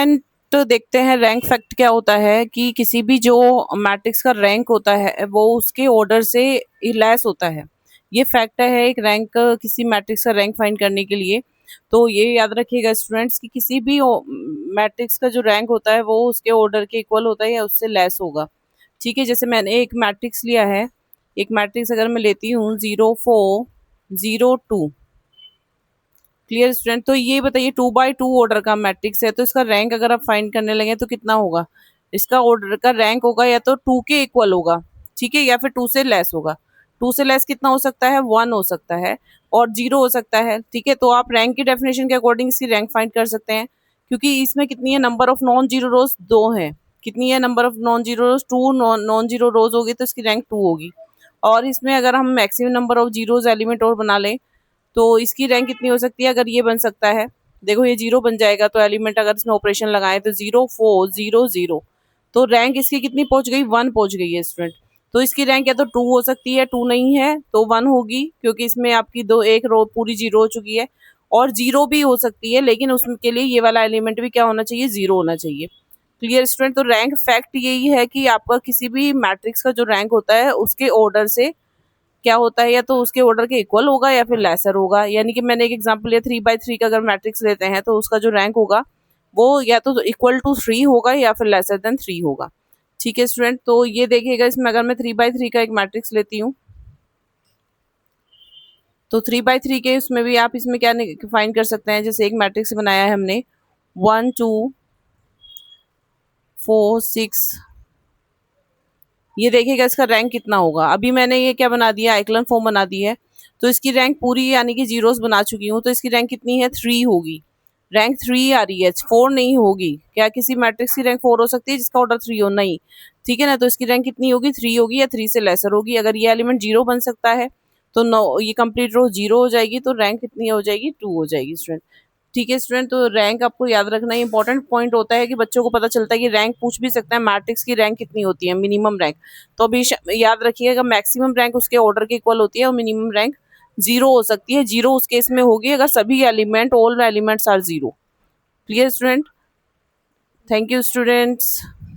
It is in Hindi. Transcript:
स्टूडेंट देखते हैं रैंक फैक्ट क्या होता है कि किसी भी जो मैट्रिक्स का रैंक होता है वो उसके ऑर्डर से लेस होता है। ये फैक्ट है एक रैंक किसी मैट्रिक्स का रैंक फाइंड करने के लिए। तो ये याद रखिएगा स्टूडेंट्स कि किसी भी मैट्रिक्स का जो रैंक होता है वो उसके ऑर्डर के इक्वल होता है या उससे लेस होगा। ठीक है, जैसे मैंने एक मैट्रिक्स लिया है, एक मैट्रिक्स अगर मैं लेती हूँ 0 4 0 2। क्लियर स्टूडेंट, तो ये बताइए 2 by 2 ऑर्डर का मैट्रिक्स है तो इसका रैंक अगर आप फाइंड करने लगे तो कितना होगा? इसका ऑर्डर का रैंक होगा या तो 2 के इक्वल होगा, ठीक है, या फिर 2 से लेस होगा। 2 से लेस कितना हो सकता है? 1 हो सकता है और 0 हो सकता है। ठीक है, तो आप रैंक की डेफिनेशन के अकॉर्डिंग इसकी रैंक फाइंड कर सकते हैं, क्योंकि इसमें कितनी है, नंबर ऑफ नॉन जीरो रोज 2 है। कितनी है number of non zero rose? 2 non zero रोज होगी तो इसकी रैंक 2 होगी। और इसमें अगर हम maximum number of zeros element और बना लें तो इसकी रैंक कितनी हो सकती है? अगर ये बन सकता है, देखो ये 0 बन जाएगा तो एलिमेंट अगर इसमें ऑपरेशन लगाए तो 0 4 0 0, तो रैंक इसकी कितनी पहुंच गई? 1 पहुंच गई है स्टूडेंट। तो इसकी रैंक या तो 2 हो सकती है, 2 नहीं है तो 1 होगी, क्योंकि इसमें आपकी एक रो पूरी 0 हो चुकी है। और 0 भी हो सकती है, लेकिन उसके लिए ये वाला एलिमेंट भी क्या होना चाहिए? 0 होना चाहिए। क्लियर स्टूडेंट, तो रैंक फैक्ट यही है कि आपका किसी भी मैट्रिक्स का जो रैंक होता है उसके ऑर्डर से क्या होता है, या तो उसके ऑर्डर के इक्वल होगा या फिर लेसर होगा। यानी कि मैंने एक एग्जांपल लिया 3 by 3 का, अगर मैट्रिक्स लेते हैं तो उसका जो रैंक होगा वो या तो इक्वल टू 3 होगा या फिर लेसर देन 3 होगा। ठीक है स्टूडेंट, तो ये देखिएगा इसमें अगर मैं 3 by 3 का एक मैट्रिक्स लेती हूँ तो 3 by 3 के उसमें भी आप इसमें क्या फाइंड कर सकते हैं, जैसे एक मैट्रिक्स बनाया है हमने 1 2 4 6, ये देखिएगा इसका रैंक कितना होगा। अभी मैंने ये क्या बना दिया, आइक्लन फॉर्म बना दी है, तो इसकी रैंक पूरी यानी कि जीरोस बना चुकी हूँ, तो इसकी रैंक कितनी है? 3 होगी। रैंक 3 आ रही है, 4 नहीं होगी। क्या किसी मैट्रिक्स की रैंक 4 हो सकती है जिसका ऑर्डर 3 हो? नहीं। ठीक है ना, तो इसकी रैंक कितनी होगी? 3 होगी या 3 से लेसर होगी। अगर ये एलिमेंट 0 बन सकता है तो नो, ये कंप्लीट रो 0 हो जाएगी, तो रैंक कितनी हो जाएगी? 2 हो जाएगी स्टूडेंट। ठीक है स्टूडेंट, तो रैंक आपको याद रखना इंपॉर्टेंट पॉइंट होता है कि बच्चों को पता चलता है कि रैंक पूछ भी सकता है मैट्रिक्स की रैंक कितनी होती है, मिनिमम रैंक। तो अभी याद रखिएगा मैक्सिमम रैंक उसके ऑर्डर के इक्वल होती है और मिनिमम रैंक 0 हो सकती है। 0 उस केस में होगी अगर सभी element, all elements are 0। Clear student? Thank you students.